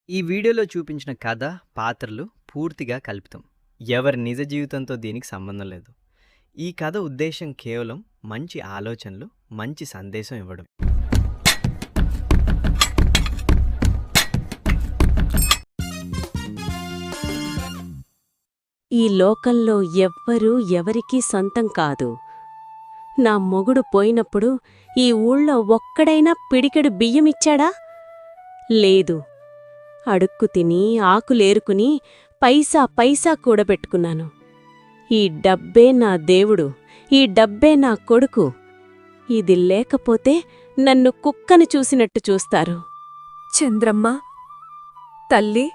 ఈ వీడియోలో చూపించిన కథ, పాత్రలు పూర్తిగా కల్పితం. ఎవరి నిజ జీవితంతో దీనికి సంబంధం లేదు. ఈ కథ ఉద్దేశం కేవలం మంచి ఆలోచనలు, మంచి సందేశం ఇవ్వడం. ఈ లోకంలో ఎవ్వరూ ఎవరికీ సొంతం కాదు. నా మొగుడు పోయినప్పుడు ఈ ఊళ్ళో ఒక్కడైనా పిడికెడు బియ్యమిచ్చాడా? లేదు. అడుక్కు తిని ఆకులేరుకుని పైసా పైసా కూడబెట్టుకున్నాను. ఈ డబ్బే నా దేవుడు, ఈ డబ్బే నా కొడుకు. ఇది లేకపోతే నన్ను కుక్కను చూసినట్టు చూస్తారు. చంద్రమ్మ, తల్లి,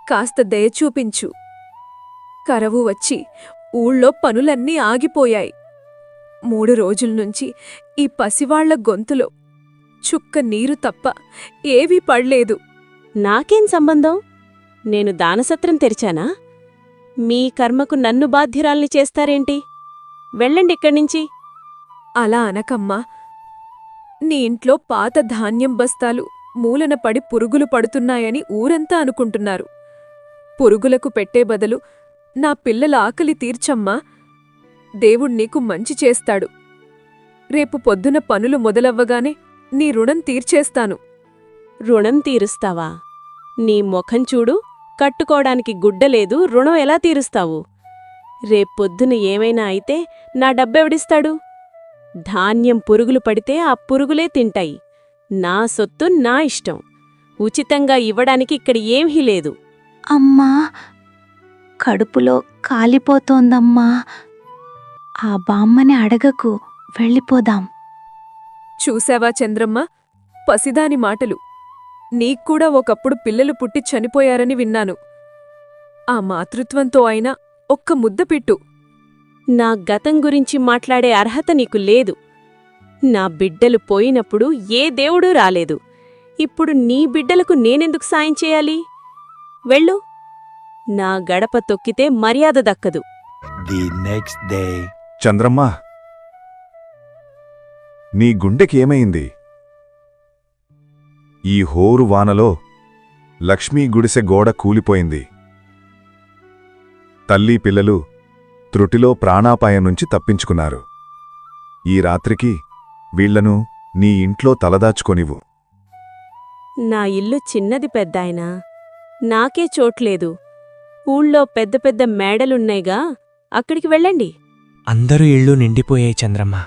కాస్త దయ చూపించు. కరవు వచ్చి ఊళ్ళో పనులన్నీ ఆగిపోయాయి. 3 రోజుల్నుంచి ఈ పసివాళ్ల గొంతులో చుక్క నీరు తప్ప ఏవీ పడ్లేదు. నాకేం సంబంధం? నేను దానసత్రం తెరిచానా? మీ కర్మకు నన్ను బాధ్యురాల్ని చేస్తారేంటి? వెళ్ళండిక్కడ్నించి. అలా అనకమ్మా. నీ ఇంట్లో పాత ధాన్యం బస్తాలు మూలన పడి పురుగులు పడుతున్నాయని ఊరంతా అనుకుంటున్నారు. పురుగులకు పెట్టే బదులు నా పిల్లల ఆకలి తీర్చమ్మా. దేవుణ్ణీకు మంచి చేస్తాడు. రేపు పొద్దున పనులు మొదలవ్వగానే నీ రుణం తీర్చేస్తాను. రుణం తీరుస్తావా? నీ ముఖం చూడు, కట్టుకోడానికి గుడ్డలేదు, రుణం ఎలా తీరుస్తావు? రేపొద్దున ఏమైనా అయితే నా డబ్బెవడిస్తాడు? ధాన్యం పురుగులు పడితే ఆ పురుగులే తింటాయి. నా సొత్తు నా ఇష్టం. ఉచితంగా ఇవ్వడానికి ఇక్కడ ఏమీ లేదు. అమ్మా, కడుపులో కాలిపోతోందమ్మా. ఆ బామ్మని అడగకు, వెళ్ళిపోదాం. చూశావా చంద్రమ్మ, పసిదాని మాటలు. నీక్కూడా ఒకప్పుడు పిల్లలు పుట్టి చనిపోయారని విన్నాను. ఆ మాతృత్వంతో అయినా ఒక్క ముద్ద పెట్టు. నా గతం గురించి మాట్లాడే అర్హత నీకు లేదు. నా బిడ్డలు పోయినప్పుడు ఏ దేవుడూ రాలేదు. ఇప్పుడు నీ బిడ్డలకు నేనెందుకు సాయం చేయాలి? వెళ్ళు. నా గడప తొక్కితే మర్యాద దక్కదు. The next day. చంద్రమ్మా, నీ గుండెకి ఏమైంది? ఈ హోరు వానలో లక్ష్మీ గుడిసె గోడ కూలిపోయింది. తల్లీ పిల్లలు త్రుటిలో ప్రాణాపాయం నుంచి తప్పించుకున్నారు. ఈ రాత్రికి వీళ్లను నీ ఇంట్లో తలదాచుకొనివు. నా ఇల్లు చిన్నది పెద్దాయనా. నాకే చోట్లేదు. ఊళ్ళో పెద్ద పెద్ద మేడలున్నాయిగా, అక్కడికి వెళ్ళండి. అందరూ ఇళ్ళు నిండిపోయాయి చంద్రమ్మ.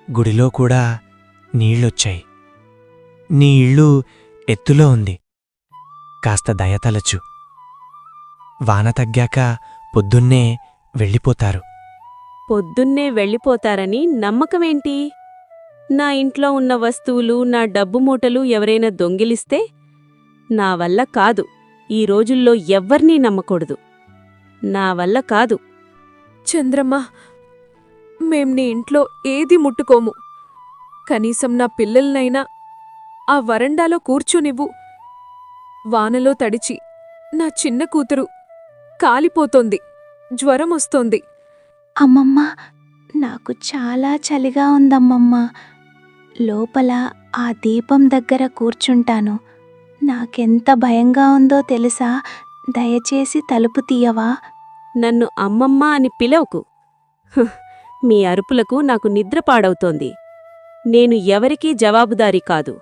గుడిలో కూడా నీళ్ళొచ్చాయి. నీ ఇల్లు ఎత్తులో ఉంది. కాస్త దయతలచు. వాన తగ్గాక పొద్దున్నే వెళ్ళిపోతారు. పొద్దున్నే వెళ్ళిపోతారని నమ్మకమేంటి? నా ఇంట్లో ఉన్న వస్తువులు, నా డబ్బు మూటలు ఎవరైనా దొంగిలిస్తే? నా వల్ల కాదు. ఈ రోజుల్లో ఎవ్వర్నీ నమ్మకూడదు. నా వల్ల కాదు. చంద్రమ్మ, మేం నీ ఇంట్లో ఏది ముట్టుకోము. కనీసం నా పిల్లల్నైనా ఆ వరండాలో కూర్చోనివ్వు. వానలో తడిచి నా చిన్న కూతురు కాలిపోతోంది. జ్వరమొస్తోంది. అమ్మమ్మ, నాకు చాలా చలిగా ఉందమ్మమ్మ. లోపల ఆ దీపం దగ్గర కూర్చుంటాను. నాకెంత భయంగా ఉందో తెలుసా? దయచేసి తలుపు తీయవా? నన్ను అమ్మమ్మ అని పిలవకు. మీ అరుపులకు నాకు నిద్ర పాడవుతోంది. నేను ఎవరికీ జవాబుదారీ కాదు.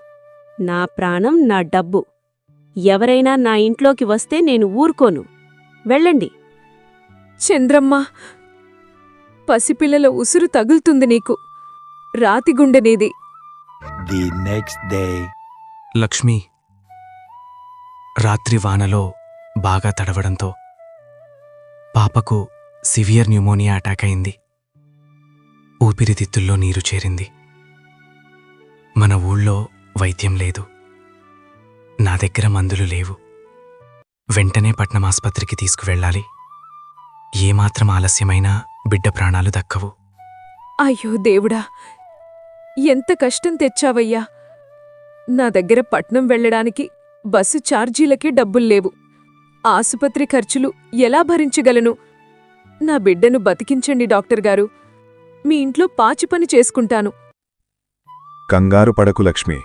నా ప్రాణం, నా డబ్బు. ఎవరైనా నా ఇంట్లోకి వస్తే నేను ఊరుకోను. వెళ్ళండి. చంద్రమ్మ, పసిపిల్లల ఉసురు తగులుతుంది నీకు. రాతిగుండె నీది. The next day. లక్ష్మి, రాత్రి వానలో బాగా తడవడంతో పాపకు సివియర్ న్యూమోనియా అటాక్ అయింది. ఊపిరితిత్తుల్లో నీరు చేరింది. మన ఊళ్ళో వైద్యం లేదు. నా దగ్గర మందులు లేవు. వెంటనే పట్నం ఆస్పత్రికి తీసుకువెళ్ళాలి. ఏమాత్రం ఆలస్యమైనా బిడ్డ ప్రాణాలు దక్కవు. అయ్యో దేవుడా, ఎంత కష్టం తెచ్చావయ్యా. నా దగ్గర పట్నం వెళ్ళడానికి బస్సు ఛార్జీలకే డబ్బుల్లేవు. ఆసుపత్రి ఖర్చులు ఎలా భరించగలను? నా బిడ్డను బతికించండి డాక్టర్ గారు. మీ ఇంట్లో పాచిపని చేసుకుంటాను. కంగారు పడకు లక్ష్మి.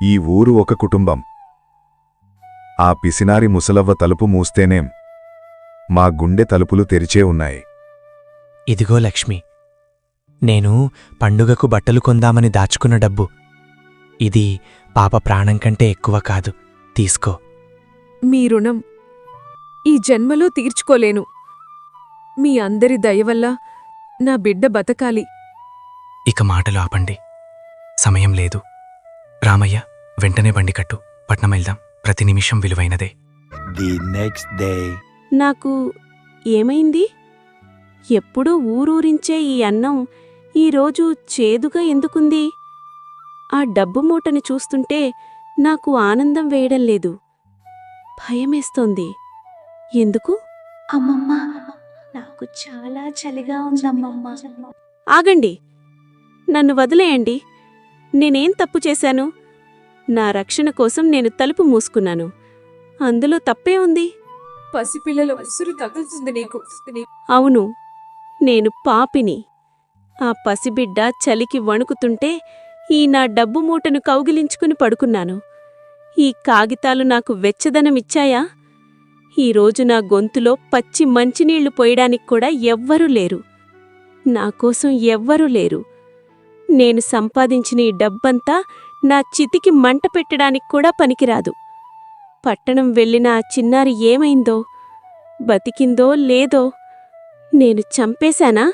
ఈ ఊరు ఒక కుటుంబం. ఆ పిసినారి ముసలవ్వ తలుపు మూస్తేనేం మా గుండె తలుపులు తెరిచే ఉన్నాయి. ఇదిగో లక్ష్మి, నేను పండుగకు బట్టలు కొందామని దాచుకున్న డబ్బు. ఇది పాప ప్రాణం కంటే ఎక్కువ కాదు, తీసుకో. మీ రుణం ఈ జన్మలో తీర్చుకోలేను. మీ అందరి దయవల్ల నా బిడ్డ బతకాలి. ఇక మాటలు ఆపండి, సమయం లేదు. రామయ్య, వెంటనే బండి కట్టు, పట్నం వెళ్దాం. ప్రతి నిమిషం విలువైనదే. The next day. నాకు ఏమైంది? ఎప్పుడూ ఊరూరించే ఈ అన్నం ఈరోజు చేదుగా ఎందుకుంది? ఆ డబ్బు మూటని చూస్తుంటే నాకు ఆనందం వేయడం లేదు, భయమేస్తోంది. ఎందుకు? అమ్మమ్మ, నాకు చాలా చలిగా ఉందమ్మమ్మ. ఆగండి, నన్ను వదిలేయండి. నేనేం తప్పు చేశాను? నా రక్షణ కోసం నేను తలుపు మూసుకున్నాను. అందులో తప్పే ఉంది? పసిపిల్లల ఉసురు తగులుతుంది నీకు. అవును, నేను పాపిని. ఆ పసిబిడ్డ చలికి వణుకుతుంటే ఈ నా డబ్బు మూటను కౌగిలించుకుని పడుకున్నాను. ఈ కాగితాలు నాకు వెచ్చదనమిచ్చాయా? ఈరోజు నా గొంతులో పచ్చి మంచినీళ్లు పోయడానికి కూడా ఎవ్వరూ లేరు. నాకోసం ఎవ్వరూ లేరు. నేను సంపాదించిన ఈ డబ్బంతా నా చితికి మంట పెట్టడానికి కూడా పనికిరాదు. పట్టణం వెళ్ళిన ఆ చిన్నారి ఏమైందో, బతికిందో లేదో? నేను చంపేశానా?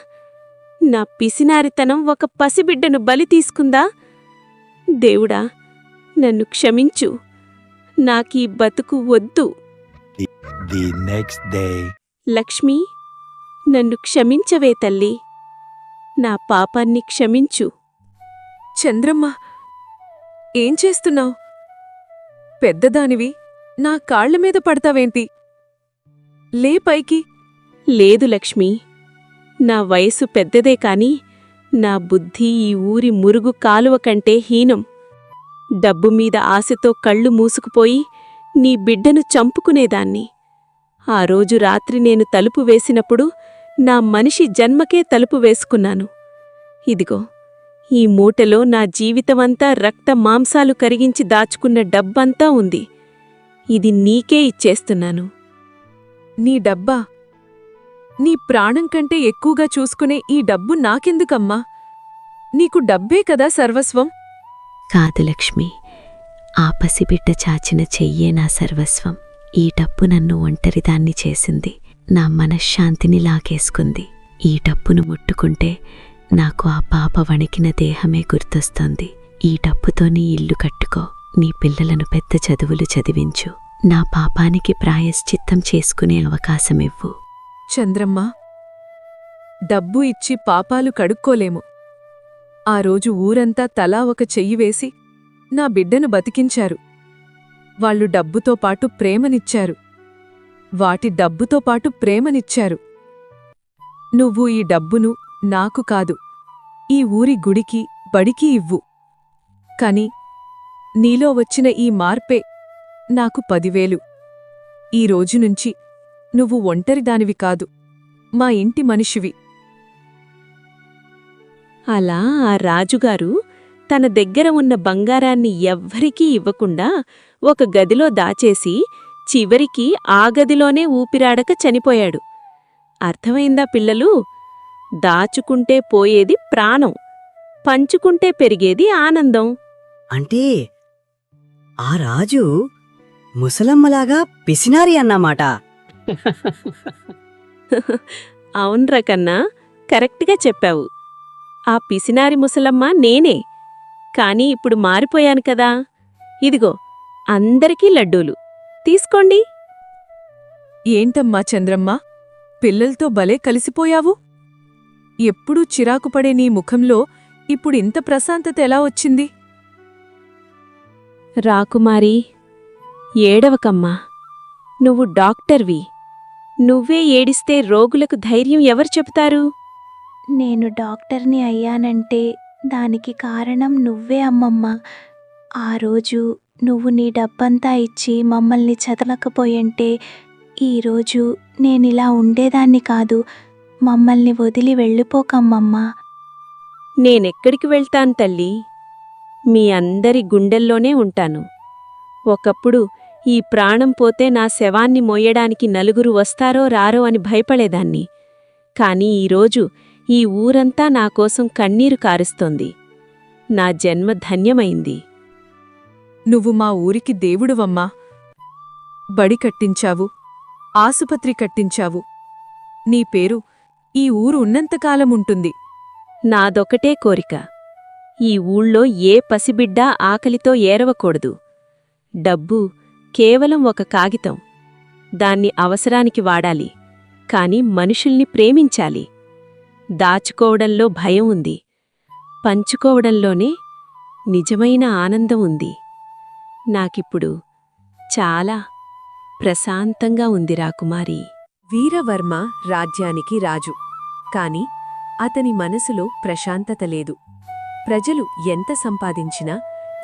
నా పిసినారితనం ఒక పసిబిడ్డను బలి తీసుకుందా? దేవుడా, నన్ను క్షమించు. నాకీ బతుకు వద్దు. The next day. లక్ష్మీ, నన్ను క్షమించవే తల్లి. నా పాపాన్ని క్షమించు. చంద్రమ్మ, ఏం చేస్తున్నావ్? పెద్దదానివి, నా కాళ్లమీద పడతావేంటి? లే పైకి. లేదు లక్ష్మీ, నా వయసు పెద్దదే కాని నా బుద్ధి ఈ ఊరి మురుగు కాలువ కంటే హీనం. డబ్బుమీద ఆశతో కళ్ళు మూసుకుపోయి నీ బిడ్డను చంపుకునేదాన్ని. ఆ రోజు రాత్రి నేను తలుపు వేసినప్పుడు నా మనిషి జన్మకే తలుపు వేసుకున్నాను. ఇదిగో, ఈ మూటలో నా జీవితమంతా రక్త మాంసాలు కరిగించి దాచుకున్న డబ్బంతా ఉంది. ఇది నీకే ఇచ్చేస్తున్నాను. నీ డబ్బా? నీ ప్రాణం కంటే ఎక్కువగా చూసుకునే ఈ డబ్బు నాకెందుకమ్మా? నీకు డబ్బే కదా సర్వస్వం. కాదు లక్ష్మి, ఆ పసిబిడ్డ చాచిన చెయ్యే నా సర్వస్వం. ఈ డబ్బు నన్ను ఒంటరిదాన్ని చేసింది, నా మనశ్శాంతిని లాగేసుకుంది. ఈ డబ్బును ముట్టుకుంటే నాకు ఆ పాప వణికిన దేహమే గుర్తొస్తోంది. ఈ డబ్బుతో నీ ఇల్లు కట్టుకో, నీ పిల్లలను పెద్ద చదువులు చదివించు, నా పాపానికి ప్రాయశ్చిత్తం చేసుకునే అవకాశమివ్వు. చంద్రమ్మ, డబ్బు ఇచ్చి పాపాలు కడుక్కోలేము. ఆ రోజు ఊరంతా తలా ఒక చెయ్యి వేసి నా బిడ్డను బతికించారు. వాళ్ళు డబ్బుతో పాటు ప్రేమనిచ్చారు. వాటి డబ్బుతో పాటు ప్రేమనిచ్చారు. నువ్వు ఈ డబ్బును నాకు కాదు, ఈ ఊరి గుడికి, బడికి ఇవ్వు. కాని నీలో వచ్చిన ఈ మార్పే నాకు 10,000. ఈ రోజునుంచి నువ్వు ఒంటరిదానివి కాదు, మా ఇంటి మనిషివి. అలా ఆ రాజుగారు తన దగ్గర ఉన్న బంగారాన్ని ఎవ్వరికీ ఇవ్వకుండా ఒక గదిలో దాచేసి చివరికి ఆ గదిలోనే ఊపిరాడక చనిపోయాడు. అర్థమైందా పిల్లలు? దాచుకుంటే పోయేది ప్రాణం, పంచుకుంటే పెరిగేది ఆనందం. అంటే ఆ రాజు ముసలమ్మలాగా పిసినారి అన్నమాట. అవున్రా కన్నా, కరెక్ట్గా చెప్పావు. ఆ పిసినారి ముసలమ్మ నేనే. కాని ఇప్పుడు మారిపోయాను కదా. ఇదిగో, అందరికీ లడ్డూలు తీసుకోండి. ఏంటమ్మా చంద్రమ్మ, పిల్లలతో భలే కలిసిపోయావు. ఎప్పుడూ చిరాకుపడే నీ ముఖంలో ఇప్పుడింత ప్రశాంతత ఎలా వచ్చింది? రాకుమారి, ఏడవకమ్మా. నువ్వు డాక్టర్వి. నువ్వే ఏడిస్తే రోగులకు ధైర్యం ఎవరు చెబుతారు? నేను డాక్టర్ని అయ్యానంటే దానికి కారణం నువ్వే అమ్మమ్మ. ఆ రోజు నువ్వు నీ డబ్బంతా ఇచ్చి మమ్మల్ని చదవకపోయంటే ఈరోజు నేనిలా ఉండేదాన్ని కాదు. మమ్మల్ని వదిలి వెళ్ళిపోకమ్మమ్మా. నేనెక్కడికి వెళ్తాను తల్లి? మీ అందరి గుండెల్లోనే ఉంటాను. ఒకప్పుడు ఈ ప్రాణం పోతే నా శవాన్ని మోయడానికి నలుగురు వస్తారో రారో అని భయపడేదాన్ని. కాని ఈరోజు ఈ ఊరంతా నాకోసం కన్నీరు కారుస్తోంది. నా జన్మ ధన్యమైంది. నువ్వు మా ఊరికి దేవుడువమ్మా. బడి కట్టించావు, ఆసుపత్రి కట్టించావు. నీ పేరు ఈ ఊరు ఉన్నంతకాలముంటుంది. నాదొకటే కోరిక. ఈ ఊళ్ళో ఏ పసిబిడ్డ ఆకలితో ఏరవకూడదు. డబ్బు కేవలం ఒక కాగితం. దాన్ని అవసరానికి వాడాలి, కాని మనుషుల్ని ప్రేమించాలి. దాచుకోవడంలో భయం ఉంది, పంచుకోవడంలోనే నిజమైన ఆనందం ఉంది. నాకిప్పుడు చాలా ప్రశాంతంగా ఉంది రాకుమారి. వీరవర్మ రాజ్యానికి రాజు. కాని అతని మనసులో ప్రశాంతత లేదు. ప్రజలు ఎంత సంపాదించినా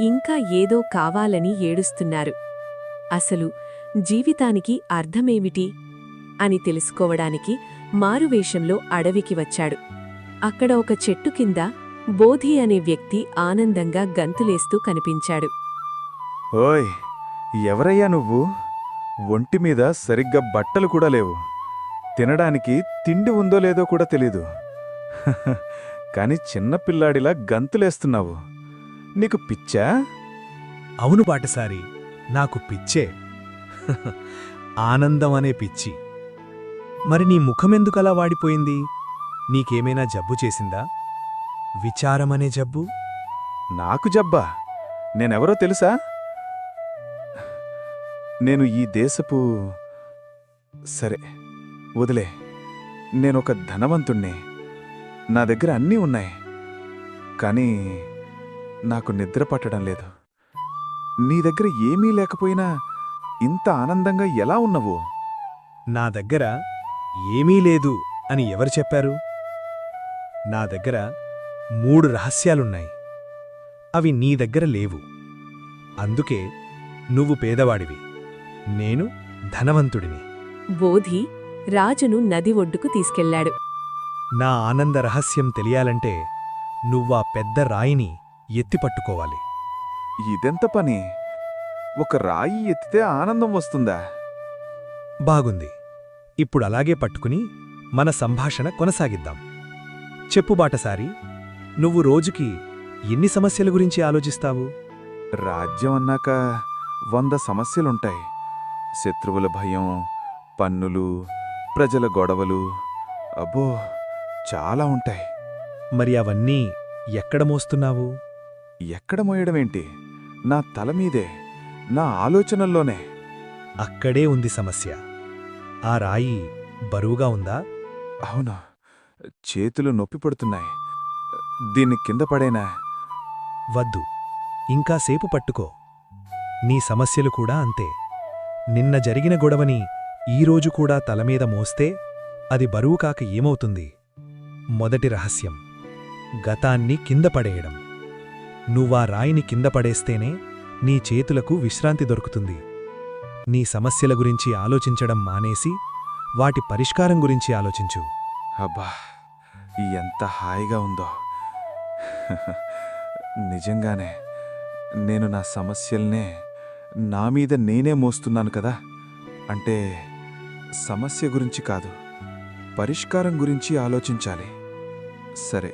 ఇంకా ఏదో కావాలని ఏడుస్తున్నారు. అసలు జీవితానికి అర్థమేమిటి అని తెలుసుకోవడానికి మారువేషంలో అడవికి వచ్చాడు. అక్కడ ఒక చెట్టు కింద బోధి అనే వ్యక్తి ఆనందంగా గంతులేస్తూ కనిపించాడు. ఓయ్, ఎవరయ్యా నువ్వు? ఒంటిమీద సరిగ్గా బట్టలు కూడా లేవు. తినడానికి తిండి ఉందో లేదో కూడా తెలీదు. కాని చిన్నపిల్లాడిలా గంతులేస్తున్నావు. నీకు పిచ్చా? అవును బాటసారి, నాకు పిచ్చే. ఆనందం అనే పిచ్చి. మరి నీ ముఖమెందుకలా వాడిపోయింది? నీకేమైనా జబ్బు చేసిందా? విచారమనే జబ్బు? నాకు జబ్బా? నేనెవరో తెలుసా? నేను ఈ దేశపు... సరే వదిలే. నేనొక ధనవంతుణ్ణి. నా దగ్గర అన్నీ ఉన్నాయి. కానీ నాకు నిద్ర పట్టడం లేదు. నీ దగ్గర ఏమీ లేకపోయినా ఇంత ఆనందంగా ఎలా ఉన్నవు? నా దగ్గర ఏమీ లేదు అని ఎవరు చెప్పారు? నా దగ్గర 3 రహస్యాలున్నాయి. అవి నీ దగ్గర లేవు. అందుకే నువ్వు పేదవాడివి, నేను ధనవంతుడిని. బోధి రాజును నది ఒడ్డుకు తీసుకెళ్లాడు. నా ఆనంద రహస్యం తెలియాలంటే నువ్వా పెద్ద రాయిని ఎత్తిపట్టుకోవాలి. ఇదెంత పని? ఒక రాయి ఎత్తితే ఆనందం వస్తుందా? బాగుంది. ఇప్పుడు అలాగే పట్టుకుని మన సంభాషణ కొనసాగిద్దాం. చెప్పు బాటసారి, నువ్వు రోజుకి ఎన్ని సమస్యల గురించి ఆలోచిస్తావు? రాజ్యం అన్నాక 100 సమస్యలుంటాయి. శత్రువుల భయం, పన్నులు, ప్రజల గొడవలు, అబ్బో చాలా ఉంటాయి. మరి అవన్నీ ఎక్కడ మోస్తున్నావు? ఎక్కడ మోయడమేంటి? నా తలమీదే, నా ఆలోచనల్లోనే. అక్కడే ఉంది సమస్య. ఆ రాయి బరువుగా ఉందా? అవును, చేతులు నొప్పి పడుతున్నాయి. దీన్ని కింద పడేనా? వద్దు, ఇంకాసేపు పట్టుకో. నీ సమస్యలు కూడా అంతే. నిన్న జరిగిన గొడవని ఈరోజు కూడా తలమీద మోస్తే అది బరువు కాక ఏమవుతుంది? మొదటి రహస్యం, గతాన్ని కింద పడేయడం. నువ్వా రాయిని కింద పడేస్తేనే నీ చేతులకు విశ్రాంతి దొరుకుతుంది. నీ సమస్యల గురించి ఆలోచించడం మానేసి వాటి పరిష్కారం గురించి ఆలోచించు. అబ్బా, ఎంత హాయిగా ఉందో. నిజంగానే నేను నా సమస్యల్నే నా మీద నేనే మోస్తున్నాను కదా. అంటే సమస్య గురించి కాదు, పరిష్కారం గురించి ఆలోచించాలి. సరే,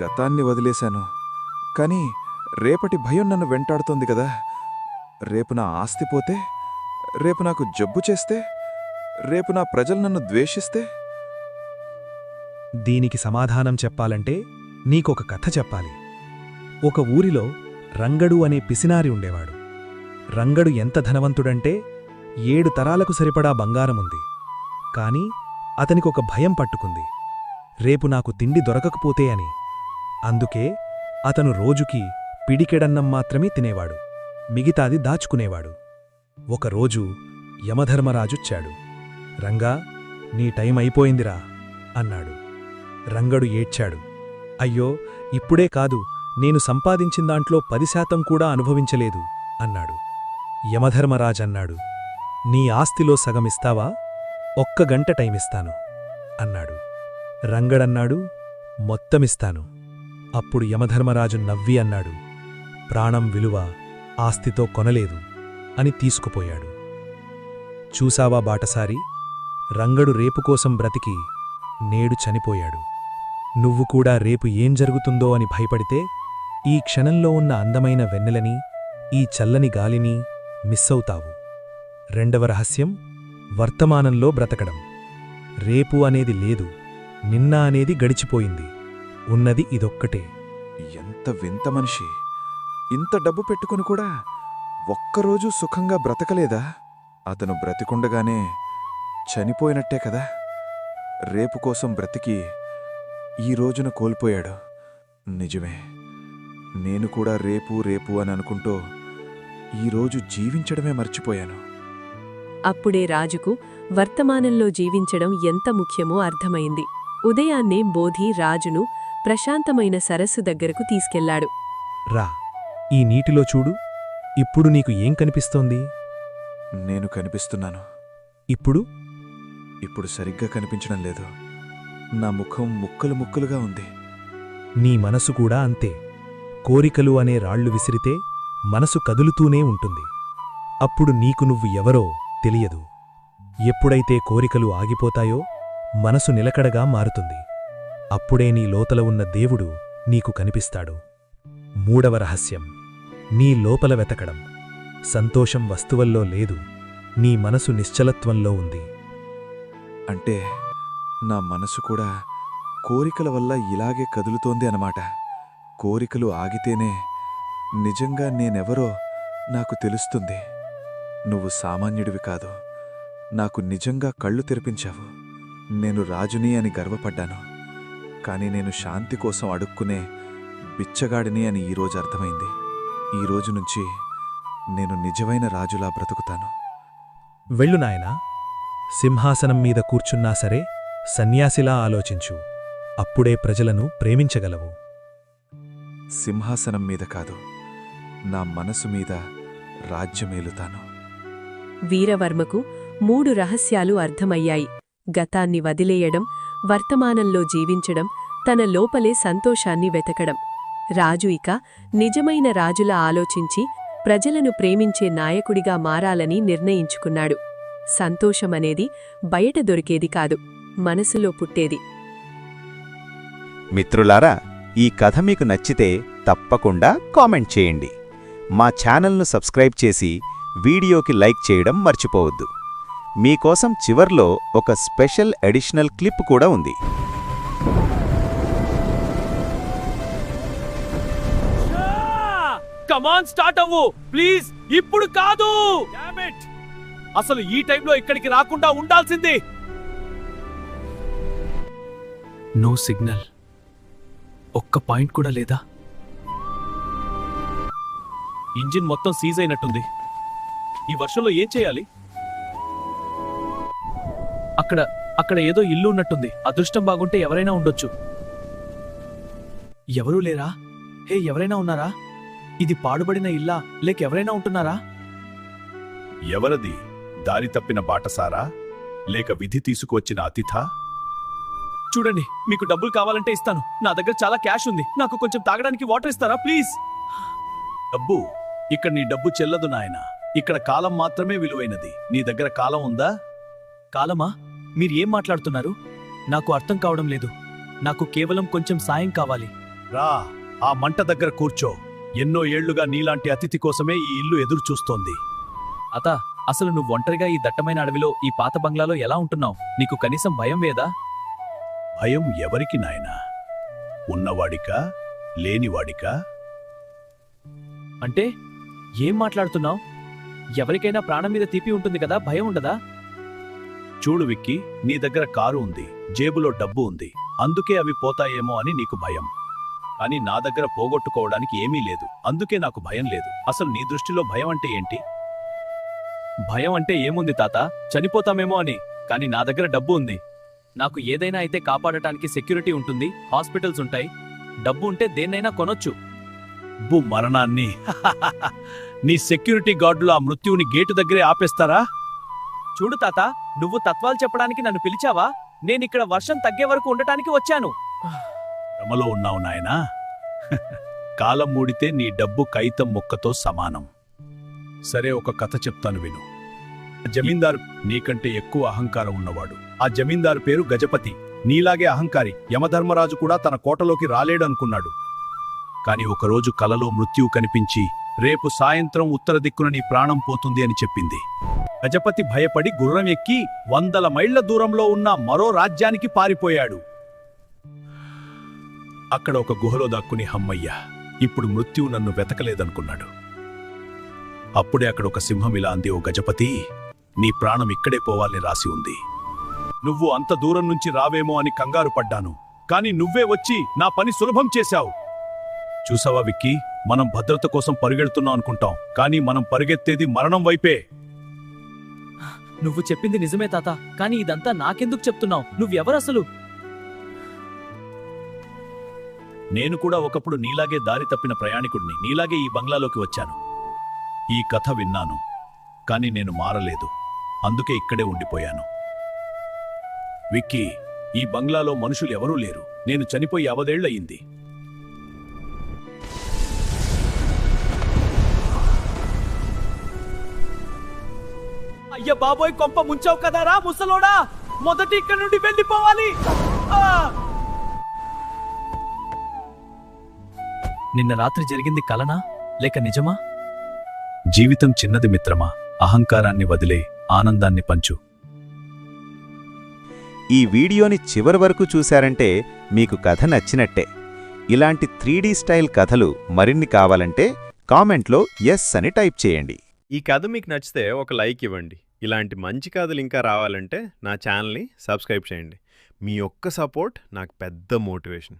గతాన్ని వదిలేశాను. కానీ రేపటి భయం నన్ను వెంటాడుతోంది కదా. రేపు నా ఆస్తి పోతే, రేపు నాకు జబ్బు చేస్తే, రేపు నా ప్రజలు నన్ను ద్వేషిస్తే? దీనికి సమాధానం చెప్పాలంటే నీకొక కథ చెప్పాలి. ఒక ఊరిలో రంగడు అనే పిసినారి ఉండేవాడు. రంగడు ఎంత ధనవంతుడంటే 7 తరాలకు సరిపడా బంగారముంది. కాని అతనికొక భయం పట్టుకుంది, రేపు నాకు తిండి దొరకకపోతే అని. అందుకే అతను రోజుకి పిడికెడన్నం మాత్రమే తినేవాడు, మిగతాది దాచుకునేవాడు. ఒకరోజు యమధర్మరాజొచ్చాడు. రంగా, నీ టైం అయిపోయిందిరా అన్నాడు. రంగడు ఏడ్చాడు. అయ్యో, ఇప్పుడే కాదు, నేను సంపాదించిందాంట్లో 10% కూడా అనుభవించలేదు అన్నాడు. యమధర్మరాజన్నాడు, నీ ఆస్తిలో సగమిస్తావా? 1 గంట టైమిస్తాను అన్నాడు. రంగడన్నాడు, మొత్తమిస్తాను. అప్పుడు యమధర్మరాజు నవ్వి అన్నాడు, ప్రాణం విలువ ఆస్తితో కొనలేదు అని తీసుకుపోయాడు. చూసావా బాటసారి, రంగడు రేపు కోసం బ్రతికి నేడు చనిపోయాడు. నువ్వు కూడా రేపు ఏం జరుగుతుందో అని భయపడితే ఈ క్షణంలో ఉన్న అందమైన వెన్నెలని, ఈ చల్లని గాలిని మిస్సవుతావు. రెండవ రహస్యం, వర్తమానంలో బ్రతకడం. రేపు అనేది లేదు, నిన్న అనేది గడిచిపోయింది, ఉన్నది ఇదొక్కటే. ఎంత వింత మనిషి! ఇంత డబ్బు పెట్టుకుని కూడా ఒక్కరోజు సుఖంగా బ్రతకలేదా? అతను బ్రతికుండగానే చనిపోయినట్టే కదా. రేపు కోసం బ్రతికి ఈ రోజున కోల్పోయాడు. నిజమే, నేను కూడా రేపు రేపు అని అనుకుంటూ ఈరోజు జీవించడమే మర్చిపోయాను. అప్పుడే రాజుకు వర్తమానంలో జీవించడం ఎంత ముఖ్యమో అర్థమైంది. ఉదయాన్నే బోధి రాజును ప్రశాంతమైన సరస్సు దగ్గరకు తీసుకెళ్లాడు. రా, ఈ నీటిలో చూడు. ఇప్పుడు నీకు ఏం కనిపిస్తోంది? నేను కనిపిస్తున్నాను. ఇప్పుడు సరిగ్గా కనిపించడం లేదు. నా ముఖం ముక్కలు ముక్కలుగా ఉంది. నీ మనసు కూడా అంతే. కోరికలు అనే రాళ్లు విసిరితే మనసు కదులుతూనే ఉంటుంది. అప్పుడు నీకు నువ్వు ఎవరో తెలియదు. ఎప్పుడైతే కోరికలు ఆగిపోతాయో మనసు నిలకడగా మారుతుంది. అప్పుడే నీ లోపల ఉన్న దేవుడు నీకు కనిపిస్తాడు. మూడవ రహస్యం, నీ లోపల వెతకడం. సంతోషం వస్తువుల్లో లేదు, నీ మనసు నిశ్చలత్వంలో ఉంది. అంటే నా మనసు కూడా కోరికల వల్ల ఇలాగే కదులుతోంది అన్నమాట. కోరికలు ఆగితేనే నిజంగా నేనెవరో నాకు తెలుస్తుంది. నువ్వు సామాన్యుడివి కాదు, నాకు నిజంగా కళ్ళు తెరిపించావు. నేను రాజుని అని గర్వపడ్డాను, కాని నేను శాంతి కోసం అడుక్కునే బిచ్చగాడిని అని ఈరోజు అర్థమైంది. ఈరోజు నుంచి నేను నిజమైన రాజులా బ్రతుకుతాను. వెళ్ళు నాయనా. సింహాసనం మీద కూర్చున్నా సరే సన్యాసిలా ఆలోచించు. అప్పుడే ప్రజలను ప్రేమించగలవు. సింహాసనం మీద కాదు, నా మనసు మీద రాజ్యమేలుతాను. వీరవర్మకు 3 రహస్యాలు అర్థమయ్యాయి. గతాన్ని వదిలేయడం, వర్తమానంలో జీవించడం, తన లోపలే సంతోషాన్ని వెతకడం. రాజు ఇక నిజమైన రాజులా ఆలోచించి ప్రజలను ప్రేమించే నాయకుడిగా మారాలని నిర్ణయించుకున్నాడు. సంతోషమనేది బయట దొరికేది కాదు, మనసులో పుట్టేది. మిత్రులారా, ఈ కథ మీకు నచ్చితే తప్పకుండా కామెంట్ చేయండి. మా ఛానల్ను సబ్స్క్రైబ్ చేసి వీడియోకి లైక్ చేయడం మర్చిపోవద్దు. మీకోసం చివర్లో ఒక స్పెషల్ ఎడిషనల్ క్లిప్ కూడా ఉంది. కమాన్, స్టార్ట్ అవ్వు ప్లీజ్. ఇప్పుడు కాదు, అసలు ఈ టైంలో ఇక్కడికి రాకుండా ఉండాల్సింది. నో సిగ్నల్, ఒక్క పాయింట్ కూడా లేదా? ఇంజిన్ మొత్తం సీజ్ అయినట్టుంది. ఈ వర్షంలో ఏం చేయాలి? అక్కడ ఏదో ఇల్లు ఉన్నట్టుంది. అదృష్టం బాగుంటే ఎవరైనా ఉండొచ్చు. ఎవరూ లేరా? హే, ఎవరైనా ఉన్నారా? ఇది పాడుబడిన ఇల్లా లేక ఎవరైనా ఉంటున్నారా? ఎవరది? దారి తప్పిన బాటసారా లేక విధి తీసుకువచ్చిన అతిథా? చూడండి, మీకు డబ్బులు కావాలంటే ఇస్తాను. నా దగ్గర చాలా క్యాష్ ఉంది. నాకు కొంచెం తాగడానికి వాటర్ ఇస్తారా ప్లీజ్? డబ్బు? ఇక్కడ నీ డబ్బు చెల్లదు నాయనా. ఇక్కడ కాలం మాత్రమే విలువైనది. నీ దగ్గర కాలం ఉందా? కాలమా? మీరు ఏం మాట్లాడుతున్నారు? నాకు అర్థం కావడం లేదు. నాకు కేవలం కొంచెం సాయం కావాలి. రా, ఆ మంట దగ్గర కూర్చో. ఎన్నో ఏళ్లుగా నీలాంటి అతిథి కోసమే ఈ ఇల్లు ఎదురు చూస్తోంది. అతా, అసలు నువ్వు ఒంటరిగా ఈ దట్టమైన అడవిలో ఈ పాత బంగ్లాలో ఎలా ఉంటున్నావు? నీకు కనీసం భయం వేదా? భయం ఎవరికి నాయనా? ఉన్నవాడికా లేనివాడికా? అంటే ఏం మాట్లాడుతున్నావు? ఎవరికైనా ప్రాణం మీద తీపి ఉంటుంది కదా, భయం ఉండదా? చూడు విక్కీ, నీ దగ్గర కారు ఉంది, జేబులో డబ్బు ఉంది, అందుకే అవి పోతాయేమో అని నీకు భయం. కానీ నా దగ్గర పోగొట్టుకోవడానికి ఏమీ లేదు, అందుకే నాకు భయం లేదు. అసలు నీ దృష్టిలో భయం అంటే ఏంటి? భయం అంటే ఏముంది తాత, చనిపోతామేమో అని. కానీ నా దగ్గర డబ్బు ఉంది. నాకు ఏదైనా అయితే కాపాడటానికి సెక్యూరిటీ ఉంటుంది, హాస్పిటల్స్ ఉంటాయి. డబ్బు ఉంటే దేన్నైనా కొనొచ్చు. మరణాన్ని నీ సెక్యూరిటీ గార్డులు ఆ మృత్యువుని గేటు దగ్గరే ఆపేస్తారా? చూడు తాత, నువ్వు తత్వాలు చెప్పడానికి నన్ను పిలిచావా? నేనిక్కడ వర్షం తగ్గే వరకు ఉండటానికి వచ్చాను. భ్రమలో ఉన్నావు నాయనా. కాలం మూడితే నీ డబ్బు కైతం ముక్కతో సమానం. సరే, ఒక కథ చెప్తాను విను. జమీందారు నీకంటే ఎక్కువ అహంకారం ఉన్నవాడు. ఆ జమీందారు పేరు గజపతి. నీలాగే అహంకారి. యమధర్మరాజు కూడా తన కోటలోకి రాలేడనుకున్నాడు. కాని ఒకరోజు కలలో మృత్యువు కనిపించి, రేపు సాయంత్రం ఉత్తర దిక్కున నీ ప్రాణం పోతుంది అని చెప్పింది. గజపతి భయపడి గుర్రం ఎక్కి 100 మైళ్ల దూరంలో ఉన్న మరో రాజ్యానికి పారిపోయాడు. అక్కడ ఒక గుహలో దాక్కుని హమ్మయ్య, ఇప్పుడు మృత్యువు నన్ను వెతకలేదనుకున్నాడు. అప్పుడే అక్కడ ఒక సింహం ఇలా అంది, ఓ గజపతి, నీ ప్రాణం ఇక్కడే పోవాలని రాసి ఉంది. నువ్వు అంత దూరం నుంచి రావేమో అని కంగారు పడ్డాను, కాని నువ్వే వచ్చి నా పని సులభం చేశావు. చూసావా విక్కీ, మనం భద్రత కోసం పరిగెడుతున్నాం అనుకుంటాం, కానీ మనం పరిగెత్తేది మరణం వైపే. నువ్వు చెప్పింది నిజమే తాత, కానీ ఇదంతా నాకెందుకు చెప్తున్నావు? నువ్వెవరసలు? నేను కూడా ఒకప్పుడు నీలాగే దారి తప్పిన ప్రయాణికుడిని. నీలాగే ఈ బంగ్లాలోకి వచ్చాను. ఈ కథ విన్నాను, కాని నేను మారలేదు. అందుకే ఇక్కడే ఉండిపోయాను. విక్కీ, ఈ బంగ్లాలో మనుషులు ఎవరూ లేరు. నేను చనిపోయి 50 ఏళ్లయింది. అయ్య బాబోయ్, కొంప ముంచావు కదారా ముసలోడా! మొదటి ఇక్కడ నుండి వెళ్ళిపోవాలి. నిన్న రాత్రి జరిగింది కలనా లేక నిజమా? జీవితం చిన్నది మిత్రమా. అహంకారాన్ని వదిలే, ఆనందాన్ని పంచు. ఈ వీడియోని చివరి వరకు చూశారంటే మీకు కథ నచ్చినట్టే. ఇలాంటి 3D స్టైల్ కథలు మరిన్ని కావాలంటే కామెంట్లో ఎస్ అని టైప్ చేయండి. ఈ కథ మీకు నచ్చితే ఒక లైక్ ఇవ్వండి. ఇలాంటి మంచి కథలు ఇంకా రావాలంటే నా ఛానల్ని సబ్స్క్రైబ్ చేయండి. మీ ఒక్క సపోర్ట్ నాకు పెద్ద మోటివేషన్.